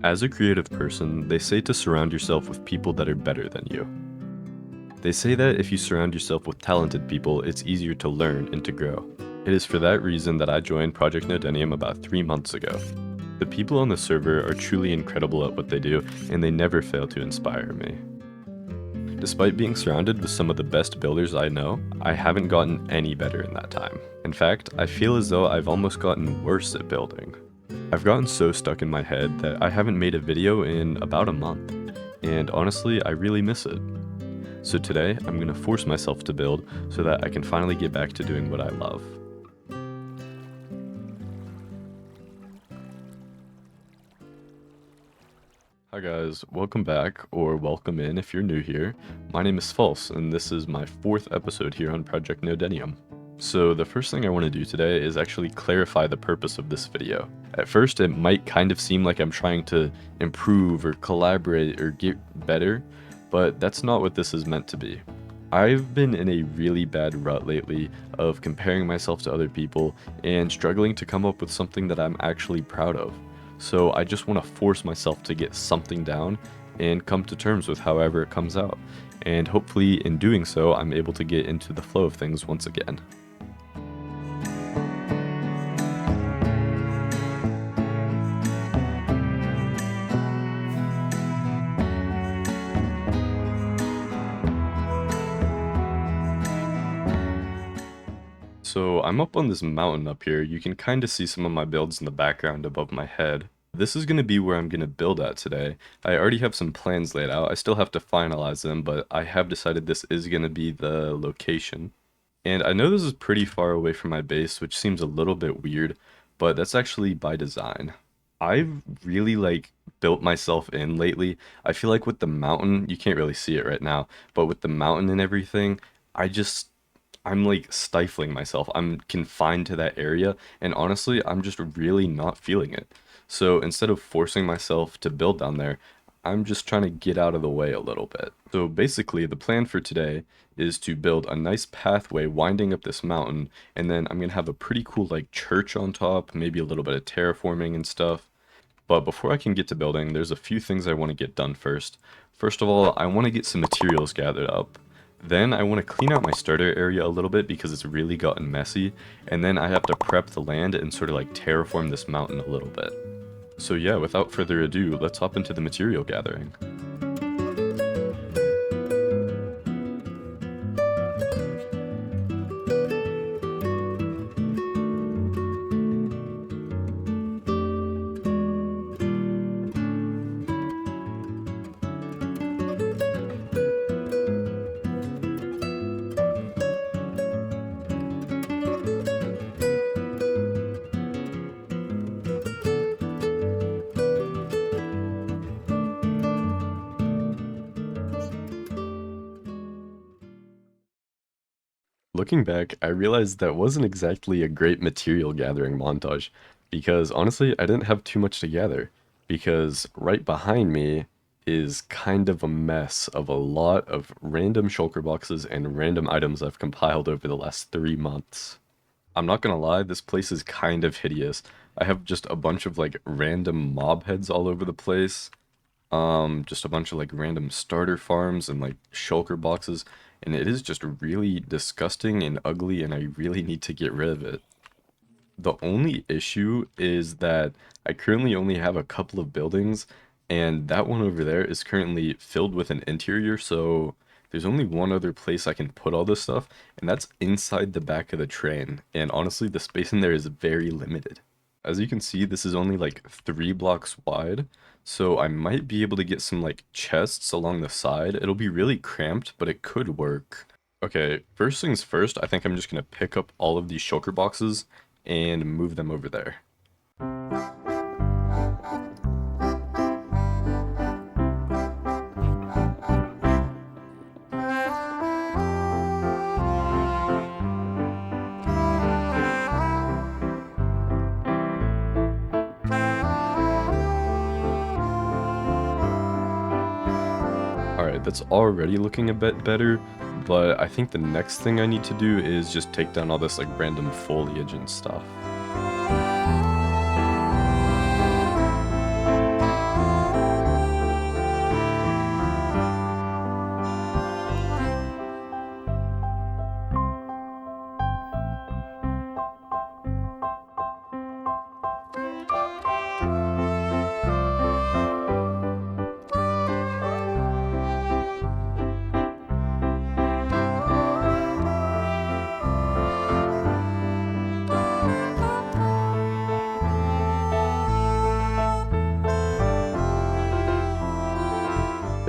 As a creative person, they say to surround yourself with people that are better than you. They say that if you surround yourself with talented people, it's easier to learn and to grow. It is for that reason that I joined Project Nodenium about 3 months ago. The people on the server are truly incredible at what they do, and they never fail to inspire me. Despite being surrounded with some of the best builders I know, I haven't gotten any better in that time. In fact, I feel as though I've almost gotten worse at building. I've gotten so stuck in my head that I haven't made a video in about a month, and honestly, I really miss it. So today, I'm going to force myself to build so that I can finally get back to doing what I love. Hi guys, welcome back, or welcome in if you're new here. My name is False, and this is my 4th episode here on Project Nodenium. So the first thing I want to do today is actually clarify the purpose of this video. At first, it might kind of seem like I'm trying to improve or collaborate or get better, but that's not what this is meant to be. I've been in a really bad rut lately of comparing myself to other people and struggling to come up with something that I'm actually proud of. So I just want to force myself to get something down and come to terms with however it comes out. And hopefully in doing so, I'm able to get into the flow of things once again. So I'm up on this mountain up here. You can kind of see some of my builds in the background above my head. This is going to be where I'm going to build at today. I already have some plans laid out. I still have to finalize them, but I have decided this is going to be the location. And I know this is pretty far away from my base, which seems a little bit weird, but that's actually by design. I've really built myself in lately. I feel like with the mountain, you can't really see it right now, but with the mountain and everything, I'm like stifling myself. I'm confined to that area, and honestly, I'm just really not feeling it. So instead of forcing myself to build down there, I'm just trying to get out of the way a little bit. So basically, the plan for today is to build a nice pathway winding up this mountain, and then I'm gonna have a pretty cool church on top, maybe a little bit of terraforming and stuff. But before I can get to building, there's a few things I want to get done first. First of all, I want to get some materials gathered up. Then I want to clean out my starter area a little bit because it's really gotten messy, and then I have to prep the land and sort of terraform this mountain a little bit. So yeah, without further ado, let's hop into the material gathering. Looking back, I realized that wasn't exactly a great material gathering montage, because honestly, I didn't have too much to gather, because right behind me is kind of a mess of a lot of random shulker boxes and random items I've compiled over the last 3 months. I'm not gonna lie, this place is kind of hideous. I have just a bunch of random mob heads all over the place. Just a bunch of random starter farms and shulker boxes, and it is just really disgusting and ugly, and I really need to get rid of it. The only issue is that I currently only have a couple of buildings, and that one over there is currently filled with an interior, so there's only one other place I can put all this stuff, and that's inside the back of the train, and honestly, the space in there is very limited. As you can see, this is only 3 blocks wide, so I might be able to get some chests along the side. It'll be really cramped, but it could work. Okay, first things first, I think I'm just gonna pick up all of these shulker boxes and move them over there. Alright, that's already looking a bit better, but I think the next thing I need to do is just take down all this random foliage and stuff.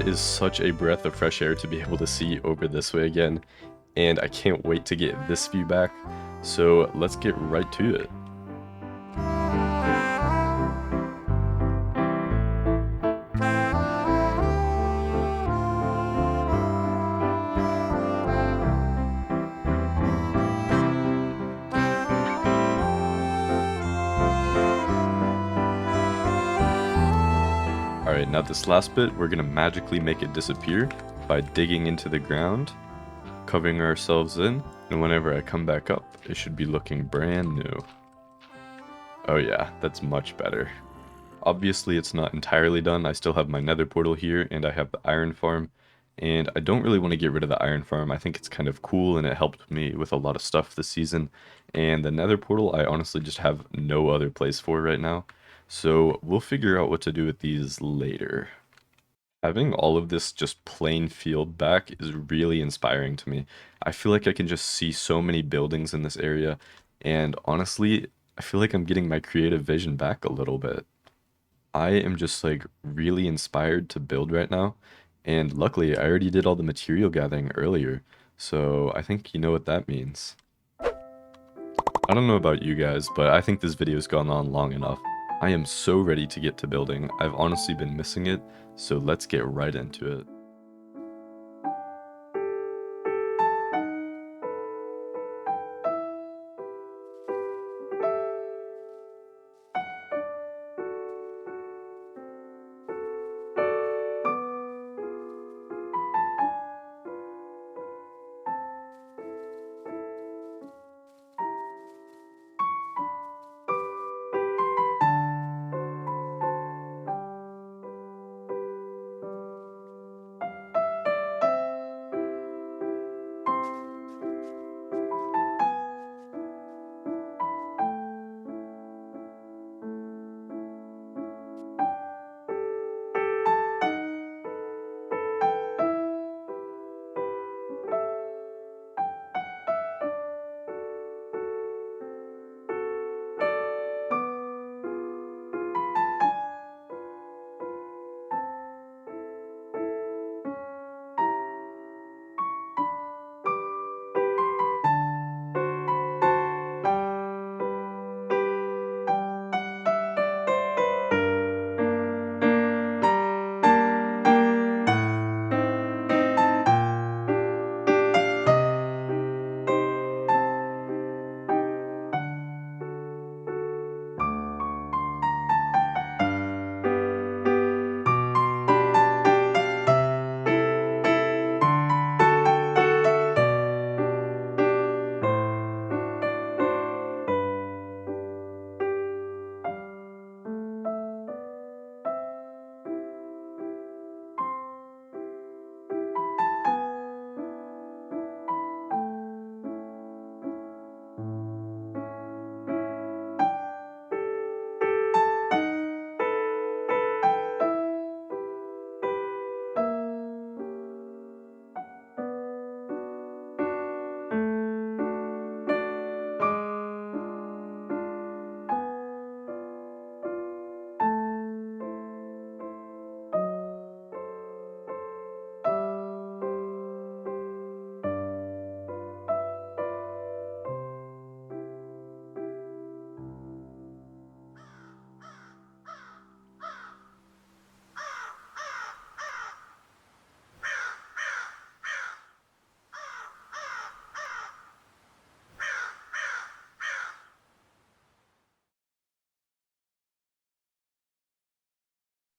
That is such a breath of fresh air to be able to see over this way again, and I can't wait to get this view back, so let's get right to it. Alright, now this last bit, we're gonna magically make it disappear by digging into the ground, covering ourselves in, and whenever I come back up, it should be looking brand new. Oh yeah, that's much better. Obviously it's not entirely done, I still have my nether portal here, and I have the iron farm, and I don't really want to get rid of the iron farm. I think it's kind of cool, and it helped me with a lot of stuff this season, and the nether portal I honestly just have no other place for right now. So we'll figure out what to do with these later. Having all of this just plain field back is really inspiring to me. I feel like I can just see so many buildings in this area, and honestly, I feel like I'm getting my creative vision back a little bit. I am just like really inspired to build right now, and luckily I already did all the material gathering earlier, so I think you know what that means. I don't know about you guys, but I think this video's gone on long enough. I am so ready to get to building. I've honestly been missing it, so let's get right into it.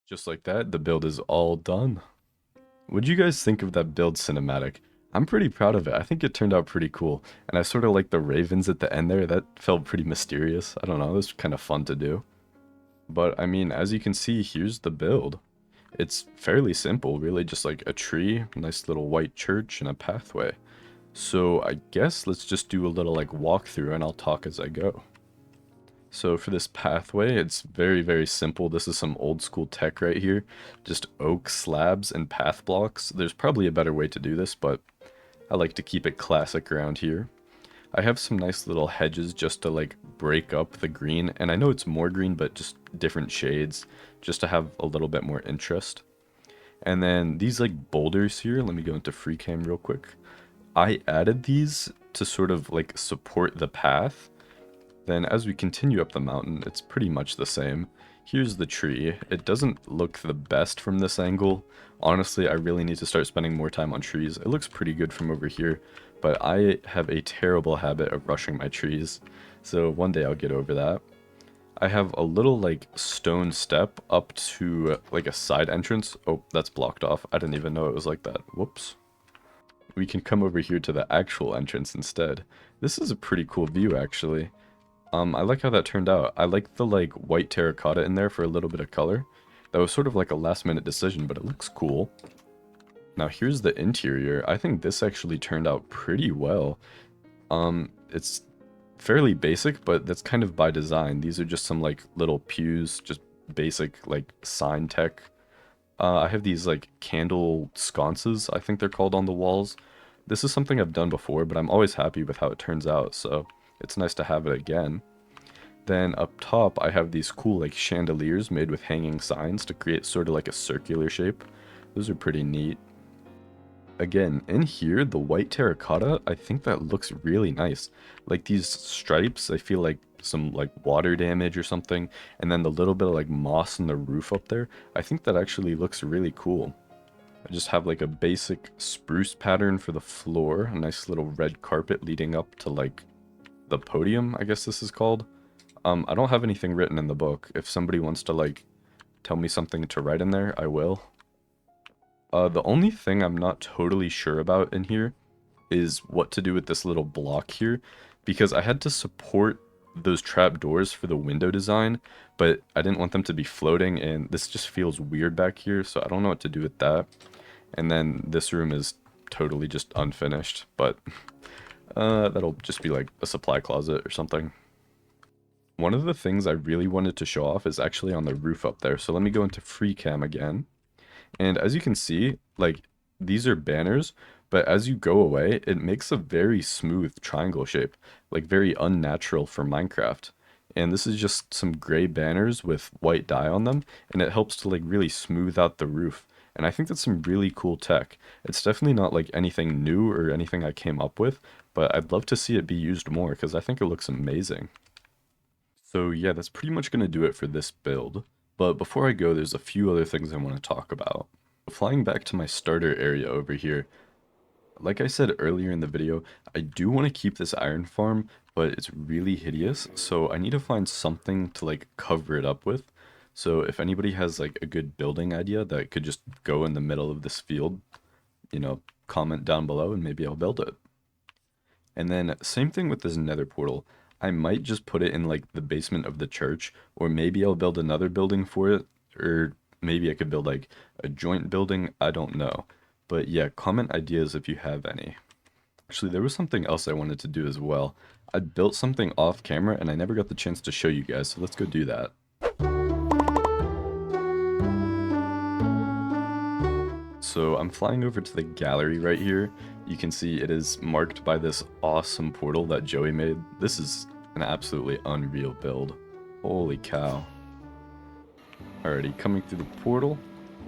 Just like that, the build is all done. What'd you guys think of that build cinematic? I'm pretty proud of it. I think it turned out pretty cool. And I sort of like the ravens at the end there. That felt pretty mysterious. I don't know, it was kind of fun to do. But I mean, as you can see, here's the build. It's fairly simple, really, just like a tree, nice little white church, and a pathway. So I guess let's just do a little like walkthrough and I'll talk as I go. So for this pathway, it's very, very simple. This is some old school tech right here. Just oak slabs and path blocks. There's probably a better way to do this, but I like to keep it classic around here. I have some nice little hedges just to like break up the green, and I know it's more green, but just different shades, just to have a little bit more interest. And then these like boulders here, let me go into free cam real quick. I added these to sort of like support the path. Then as we continue up the mountain, it's pretty much the same. Here's the tree. It doesn't look the best from this angle. Honestly, I really need to start spending more time on trees. It looks pretty good from over here, but I have a terrible habit of rushing my trees. So one day I'll get over that. I have a little like stone step up to like a side entrance. Oh, that's blocked off. I didn't even know it was like that. Whoops. We can come over here to the actual entrance instead. This is a pretty cool view actually. I like how that turned out. I like the like white terracotta in there for a little bit of color. That was sort of like a last minute decision, but it looks cool. Now here's the interior. I think this actually turned out pretty well. It's fairly basic, but that's kind of by design. These are just some like little pews, just basic like sign tech. I have these like candle sconces, I think they're called, on the walls. This is something I've done before, but I'm always happy with how it turns out, so it's nice to have it again. Then up top, I have these cool like chandeliers made with hanging signs to create sort of like a circular shape. Those are pretty neat. Again, in here, the white terracotta, I think that looks really nice. Like these stripes, I feel like some like water damage or something. And then the little bit of like moss in the roof up there, I think that actually looks really cool. I just have like a basic spruce pattern for the floor, a nice little red carpet leading up to like the podium, I guess this is called. I don't have anything written in the book. If somebody wants to like tell me something to write in there, I will. The only thing I'm not totally sure about in here is what to do with this little block here, because I had to support those trap doors for the window design, but I didn't want them to be floating, and this just feels weird back here, so I don't know what to do with that. And then this room is totally just unfinished, but that'll just be like a supply closet or something. One of the things I really wanted to show off is actually on the roof up there, so let me go into free cam again. And as you can see, like, these are banners, but as you go away, it makes a very smooth triangle shape, like very unnatural for Minecraft. And this is just some gray banners with white dye on them, and it helps to like really smooth out the roof. And I think that's some really cool tech. It's definitely not like anything new or anything I came up with, but I'd love to see it be used more because I think it looks amazing. So yeah, that's pretty much going to do it for this build. But before I go, there's a few other things I want to talk about. Flying back to my starter area over here, like I said earlier in the video, I do want to keep this iron farm, but it's really hideous, so I need to find something to like cover it up with. So if anybody has like a good building idea that could just go in the middle of this field, you know, comment down below and maybe I'll build it. And then same thing with this nether portal. I might just put it in like the basement of the church, or maybe I'll build another building for it, or maybe I could build like a joint building, I don't know. But yeah, comment ideas if you have any. Actually, there was something else I wanted to do as well. I built something off camera and I never got the chance to show you guys, so let's go do that. So I'm flying over to the gallery right here. You can see it is marked by this awesome portal that Joey made. This is an absolutely unreal build. Holy cow. Alrighty, coming through the portal.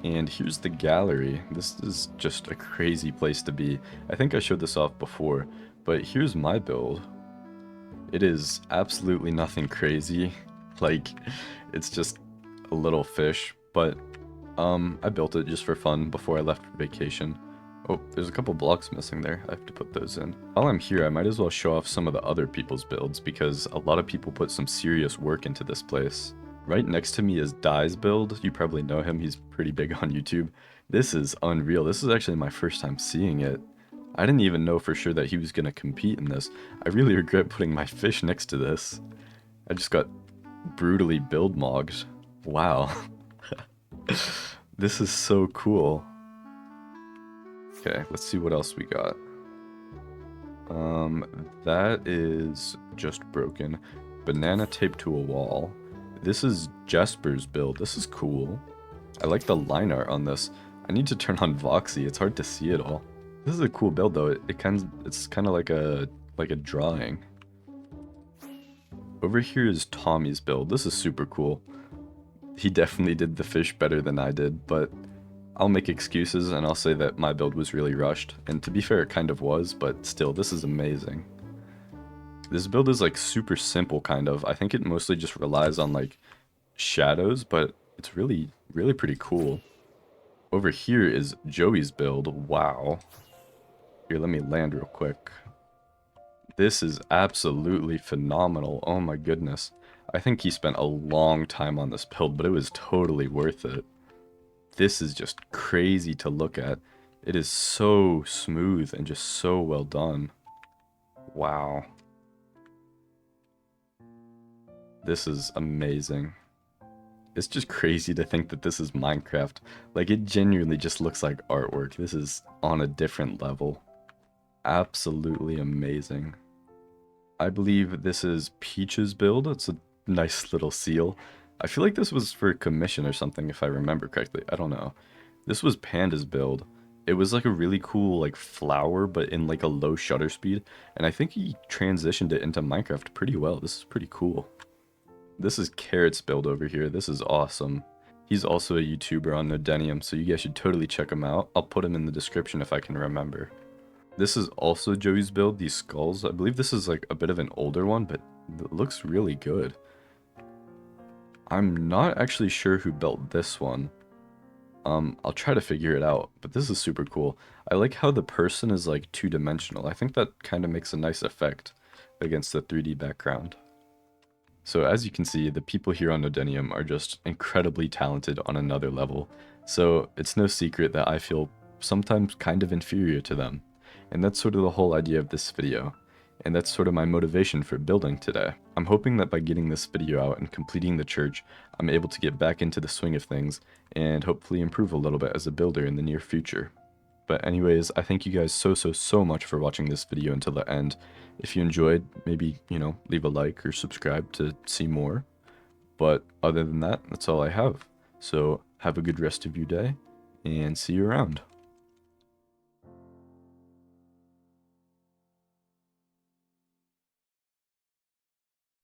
And here's the gallery. This is just a crazy place to be. I think I showed this off before, but here's my build. It is absolutely nothing crazy. Like, it's just a little fish, but I built it just for fun before I left for vacation. Oh, there's a couple blocks missing there. I have to put those in. While I'm here, I might as well show off some of the other people's builds because a lot of people put some serious work into this place. Right next to me is Dye's build. You probably know him. He's pretty big on YouTube. This is unreal. This is actually my first time seeing it. I didn't even know for sure that he was going to compete in this. I really regret putting my fish next to this. I just got brutally build mogged. Wow. This is so cool. Okay, let's see what else we got. That is just broken. Banana taped to a wall. This is Jesper's build. This is cool. I like the line art on this. I need to turn on Voxy. It's hard to see it all. This is a cool build though. It's kind of like a drawing. Over here is Tommy's build. This is super cool. He definitely did the fish better than I did, but I'll make excuses and I'll say that my build was really rushed. And to be fair, it kind of was, but still, this is amazing. This build is like super simple, kind of. I think it mostly just relies on like shadows, but it's really, really pretty cool. Over here is Joey's build. Wow. Here, let me land real quick. This is absolutely phenomenal. Oh my goodness. I think he spent a long time on this build, but it was totally worth it. This is just crazy to look at. It is so smooth and just so well done. Wow. This is amazing. It's just crazy to think that this is Minecraft. Like, it genuinely just looks like artwork. This is on a different level. Absolutely amazing. I believe this is Peach's build. It's a nice little seal. I feel like this was for commission or something, if I remember correctly. I don't know. This was Panda's build. It was like a really cool like flower, but in like a low shutter speed. And I think he transitioned it into Minecraft pretty well. This is pretty cool. This is Carrot's build over here. This is awesome. He's also a YouTuber on Nodenium, so you guys should totally check him out. I'll put him in the description if I can remember. This is also Joey's build, these skulls. I believe this is like a bit of an older one, but it looks really good. I'm not actually sure who built this one. I'll try to figure it out, but this is super cool. I like how the person is like two-dimensional. I think that kind of makes a nice effect against the 3D background. So as you can see, the people here on Nodenium are just incredibly talented on another level. So it's no secret that I feel sometimes kind of inferior to them. And that's sort of the whole idea of this video. And that's sort of my motivation for building today. I'm hoping that by getting this video out and completing the church, I'm able to get back into the swing of things and hopefully improve a little bit as a builder in the near future. But anyways, I thank you guys so much for watching this video until the end. If you enjoyed, maybe, leave a like or subscribe to see more. But other than that, that's all I have. So have a good rest of your day and see you around.